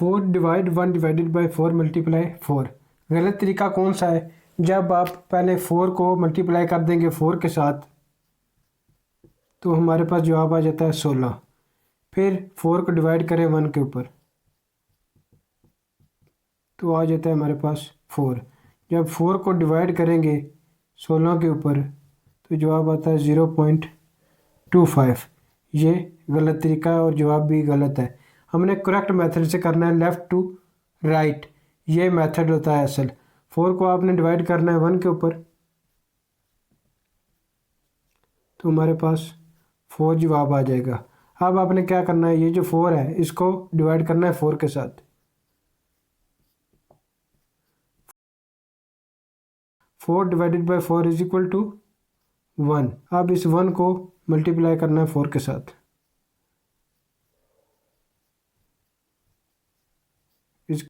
4 divide 1 divided by 4 multiply 4। गलत तरीका कौन सा है? जब आप पहले 4 को मल्टीप्लाई कर देंगे 4 के साथ तो हमारे पास जवाब आ जाता है 16। फिर 4 को डिवाइड करें 1 के ऊपर तो आ जाता है हमारे पास 4। जब 4 को डिवाइड करेंगे 16 के ऊपर तो जवाब आता है 0.25। ये गलत तरीका है और जवाब भी गलत है। हमने करेक्ट मेथड से करना है, लेफ़्ट टू राइट, ये मेथड होता है असल। 4 को आपने डिवाइड करना है 1 के ऊपर तो हमारे पास 4 जवाब आ जाएगा। अब आपने क्या करना है, ये जो 4 है इसको डिवाइड करना है 4 के साथ। 4 divided by 4 is equal to 1। अब इस 1 को मल्टीप्लाई करना है 4 के साथ।